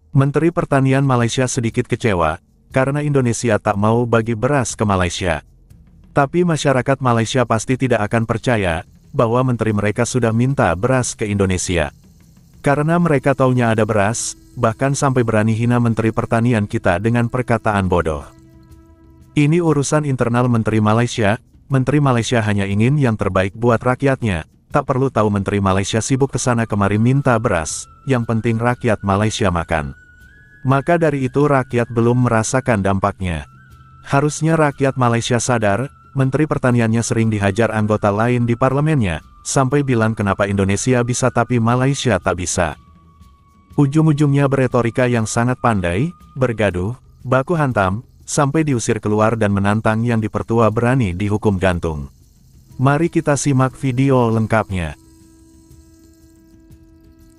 Menteri Pertanian Malaysia sedikit kecewa, karena Indonesia tak mau bagi beras ke Malaysia. Tapi masyarakat Malaysia pasti tidak akan percaya, bahwa menteri mereka sudah minta beras ke Indonesia. Karena mereka taunya ada beras, bahkan sampai berani hina Menteri Pertanian kita dengan perkataan bodoh. Ini urusan internal Menteri Malaysia hanya ingin yang terbaik buat rakyatnya, tak perlu tahu Menteri Malaysia sibuk kesana kemari minta beras, yang penting rakyat Malaysia makan. Maka dari itu rakyat belum merasakan dampaknya. Harusnya rakyat Malaysia sadar, Menteri Pertaniannya sering dihajar anggota lain di parlemennya, sampai bilang kenapa Indonesia bisa tapi Malaysia tak bisa. Ujung-ujungnya beretorika yang sangat pandai, bergaduh, baku hantam, sampai diusir keluar dan menantang yang dipertua berani dihukum gantung. Mari kita simak video lengkapnya.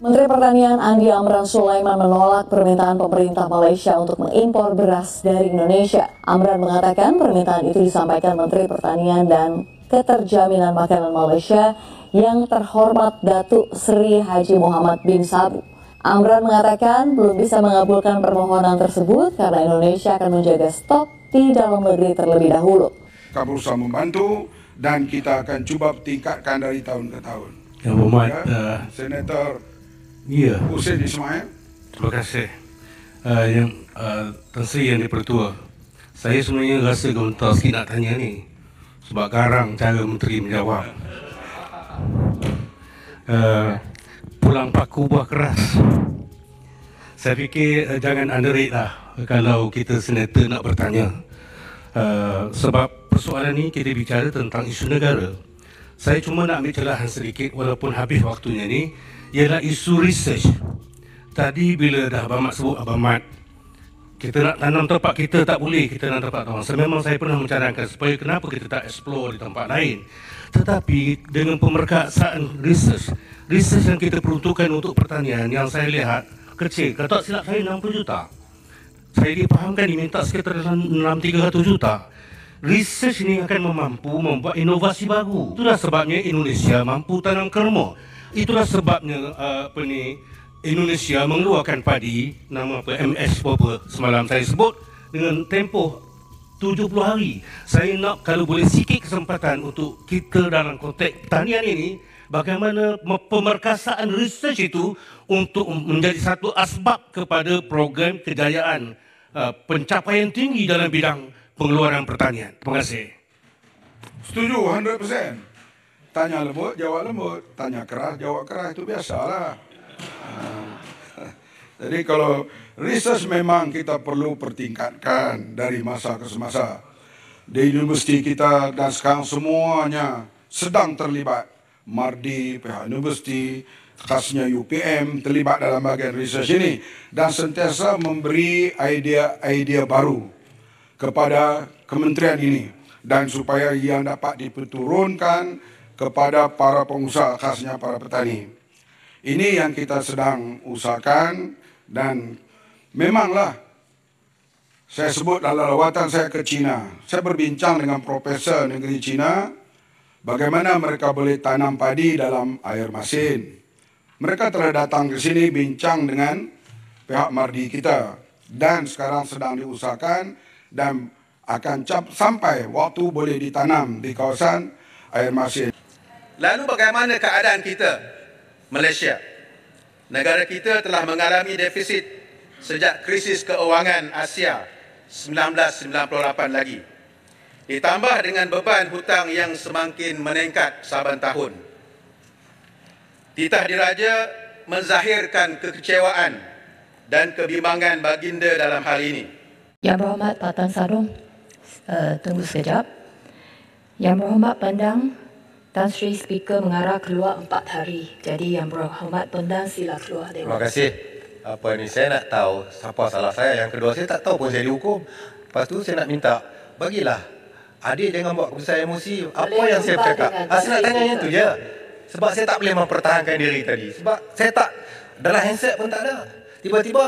Menteri Pertanian Andi Amran Sulaiman menolak permintaan pemerintah Malaysia untuk mengimpor beras dari Indonesia. Amran mengatakan permintaan itu disampaikan Menteri Pertanian dan Keterjaminan Makanan Malaysia yang terhormat Datuk Seri Haji Muhammad bin Sabu. Amran mengatakan belum bisa mengabulkan permohonan tersebut karena Indonesia akan menjaga stok di dalam negeri terlebih dahulu. Kami berusaha membantu dan kita akan cuba tingkatkan dari tahun ke tahun. Yang Berhormat Senator Hussein Ismail. Terima kasih. Tan Sri yang di-Pertua, saya sebenarnya rasa gontar sikit nak tanya ni, sebab garang cara menteri menjawab. Pulang paku buah keras. Saya fikir jangan underrate lah kalau kita senator nak bertanya. Sebab persoalan ni kita bicara tentang isu negara. Saya cuma nak ambil celahan sedikit walaupun habis waktunya ni, ialah isu research. Tadi bila dah Abang Mat sebut, Abang Mat, kita nak tanam tempat kita tak boleh, kita nak tempat orang. Memang saya pernah mencadangkan supaya kenapa kita tak explore di tempat lain. Tetapi dengan pemerkasaan research yang kita peruntukkan untuk pertanian yang saya lihat kecil, kalau tak silap saya 60 juta. Saya dipahamkan diminta sekitar 300 juta. Research ini akan mampu membuat inovasi baru. Itulah sebabnya Indonesia mampu tanam kerma. Itulah sebabnya Indonesia mengeluarkan padi, nama MS semalam saya sebut, dengan tempoh 70 hari. Saya nak kalau boleh sikit kesempatan untuk kita dalam konteks pertanian ini, bagaimana pemerkasaan research itu untuk menjadi satu asbab kepada program kejayaan pencapaian tinggi dalam bidang pengeluaran pertanian. Terima kasih. Setuju 100%. Tanya lembut, jawab lembut. Tanya keras, jawab keras. Itu biasalah. Jadi kalau research memang kita perlu pertingkatkan dari masa ke semasa. Di universiti kita dan sekarang semuanya sedang terlibat. Mardi, pihak universiti, khasnya UPM terlibat dalam bahagian research ini. Dan sentiasa memberi idea-idea baru kepada kementerian ini. Dan supaya ia dapat diperturunkan kepada para pengusaha, khasnya para petani. Ini yang kita sedang usahakan dan memanglah saya sebut dalam lawatan saya ke China. Saya berbincang dengan profesor negeri China bagaimana mereka boleh tanam padi dalam air masin. Mereka telah datang ke sini bincang dengan pihak Mardi kita dan sekarang sedang diusahakan dan akan sampai waktu boleh ditanam di kawasan air masin. Lalu bagaimana keadaan kita, Malaysia? Negara kita telah mengalami defisit sejak krisis keuangan Asia 1998 lagi. Ditambah dengan beban hutang yang semakin meningkat saban tahun. Titah Diraja menzahirkan kekecewaan dan kebimbangan baginda dalam hal ini. Yang Berhormat Pak Tan Sadong, tunggu sekejap. Yang Berhormat Pendang, Tan Sri Speaker mengarah keluar 4 hari. Jadi Yang Berhormat Pendang sila keluar. Terima kasih. Apa ni, saya nak tahu siapa salah saya. Yang kedua, saya tak tahu pun saya dihukum. Lepas tu saya nak minta, bagilah. Adik jangan buat saya emosi. Apa boleh yang saya bercakap? Saya nak tanya yang tu je. Sebab saya tak boleh mempertahankan diri tadi. Sebab saya tak, dalam handset pun tak ada. Tiba-tiba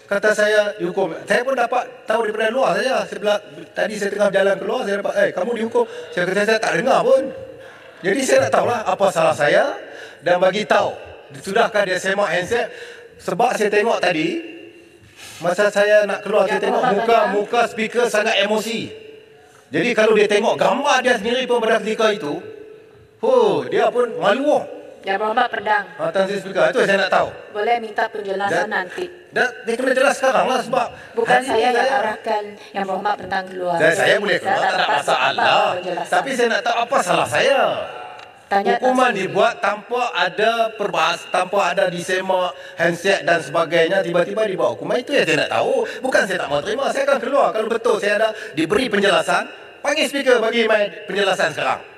kata saya dihukum. Saya pun dapat tahu daripada luar saja. Tadi saya tengah berjalan keluar, saya dapat, kamu dihukum. Saya kata saya tak dengar pun. Jadi saya nak tahulah apa salah saya dan bagi tahu. Sudahkah dia semak handset? Sebab saya tengok tadi, Masa saya nak keluar, saya tengok muka speaker sangat emosi. Jadi kalau dia tengok gambar dia sendiri pun pada ketika itu, dia pun malu. Yang Berhormat Pendang. Tan Sri Speaker, itu saya nak tahu. Boleh minta penjelasan nanti. Dia kena jelas sekarang lah sebab bukan saya yang arahkan Yang Berhormat Pendang keluar. Saya boleh keluar, tak ada masalah. Tapi saya nak tahu apa salah saya. Hukuman dibuat tanpa ada tanpa ada disemak, handset dan sebagainya, tiba-tiba dibawa hukuman. Itu yang saya nak tahu. Bukan saya tak mau terima, saya akan keluar. Kalau betul saya ada diberi penjelasan, panggil speaker bagi penjelasan sekarang.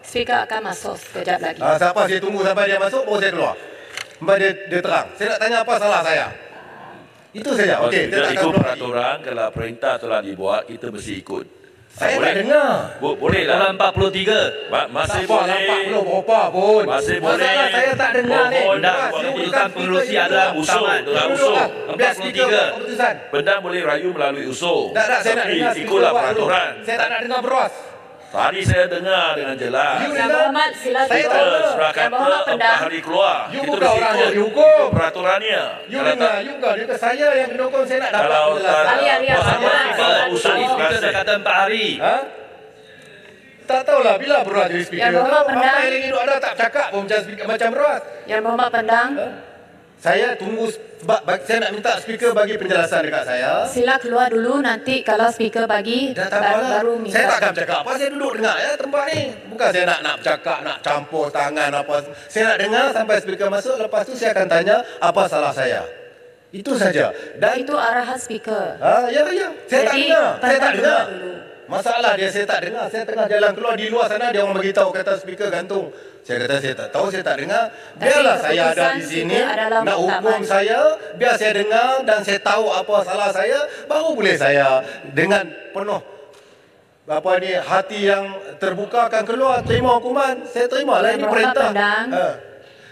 Speaker akan masuk sekejap lagi. Siapa saya tunggu sampai dia masuk, baru saya keluar. Sampai dia terang. Saya nak tanya apa salah saya. Itu saja. Okey, kita ikut peraturan. Kalau perintah telah dibuat, kita mesti ikut. Saya tak dengar. Boleh lah. Dalam 43. Masih boleh. 40 berapa pun. Masih boleh. Masalah saya tak dengar ni. Keputusan pengerusi adalah usul. Usul. 43. Pendang boleh rayu melalui usul. Tak, saya nak dengar. Ikutlah peraturan. Saya tak nak dengar beros. Tadi saya dengar dengan jelas. Yang Berhormat silakan. Yang Berhormat Pendang. 4 hari keluar. Kita bukan orang yang dihukum. Peraturannya. You dengar, you bukan. Dia saya yang kena hukum, saya nak dapat penjelasan. Ahli. Speaker dah kata 4 hari. Tak tahulah bila beruat jadi speaker. Yang Berhormat Pendang. Apa yang hidup ada tak cakap pun macam speaker macam beruat. Yang Berhormat Pendang. Saya tunggu sebab saya nak minta speaker bagi penjelasan dekat saya. Sila keluar dulu, nanti kalau speaker bagi baru minta. Saya takkan cakap apa, saya duduk dengar tempat ni. Bukan saya nak cakap, nak campur tangan apa. Saya nak dengar sampai speaker masuk, lepas tu saya akan tanya apa salah saya. Itu saja. Dan itu arahan speaker. Ya. Saya tak dengar. Saya tak dengar. Dulu. Masalah dia saya tak dengar. Saya tengah jalan keluar di luar sana, dia orang beritahu kata speaker gantung. Saya kata saya tak tahu, saya tak dengar. Biarlah saya ada di sini nak hukum saya, biar saya dengar dan saya tahu apa salah saya, baru boleh saya dengan penuh hati yang terbuka akan keluar terima hukuman. Saya terima lah ini perintah.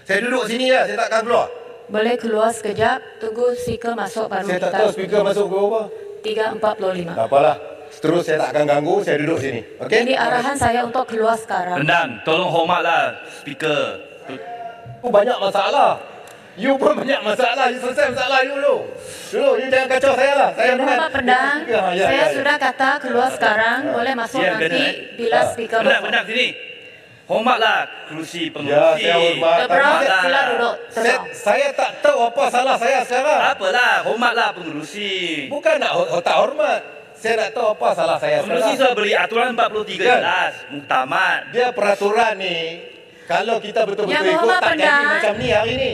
Saya duduk sini ya, saya takkan keluar. Boleh keluar sekejap, tunggu speaker masuk baru saya kita. Saya tak tahu speaker masuk ke apa. 3.45. Tak apalah. Terus saya tak akan ganggu, saya duduk sini. Okey? Jadi arahan saya untuk keluar sekarang. Pendang, tolong hormatlah speaker. Banyak masalah. You pun banyak masalah. You selesai masalah you dulu. You jangan kacau saya lah. Saya Berhormat Pendang, saya sudah kata keluar sekarang, boleh masuk nanti bila speaker masuk. Pendang sini. Hormatlah kerusi pengerusi. Ya, saya hormat. Sila duduk. Saya tak tahu apa salah saya sekarang. Apalah, hormatlah pengerusi. Bukan nak tak hormat. Saya nak tahu apa salah saya sekarang. Pengerusi sudah beri aturan 43 jelas, muktamad. Dia peraturan ni, kalau kita betul-betul ikut, tak jadi macam ni hari ni.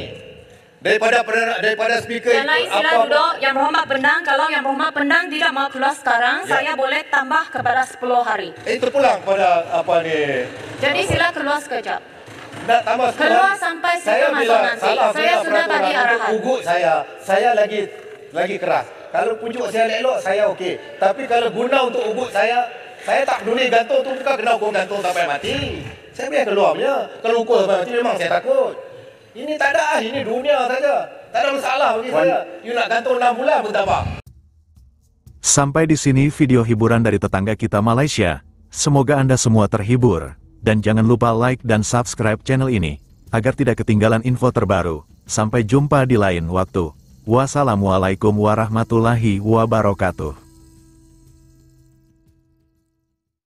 Daripada speaker yang lain sila duduk. Yang Berhormat Pendang, kalau Yang Berhormat Pendang tidak mau keluar sekarang, saya boleh tambah kepada 10 hari. Itu pulang pada apa ni. Jadi sila keluar sekejap. Nak tambah 10 keluar sampai speaker masuk nanti. Saya sudah bagi arahan. Ugut saya lagi keras. Kalau pujuk saya elok, saya okey. Tapi kalau guna untuk ugut saya tak peduli gantung tu, bukan kena hukum gantung sampai mati. Saya biar keluar punya. Kalau hukum sampai mati memang saya takut. Ini tak ada, ini dunia saja. Tak ada masalah bagi saya. You nak gantung 6 bulan pun tak apa. Sampai di sini video hiburan dari tetangga kita Malaysia. Semoga Anda semua terhibur. Dan jangan lupa like dan subscribe channel ini, agar tidak ketinggalan info terbaru. Sampai jumpa di lain waktu. Wassalamualaikum warahmatullahi wabarakatuh.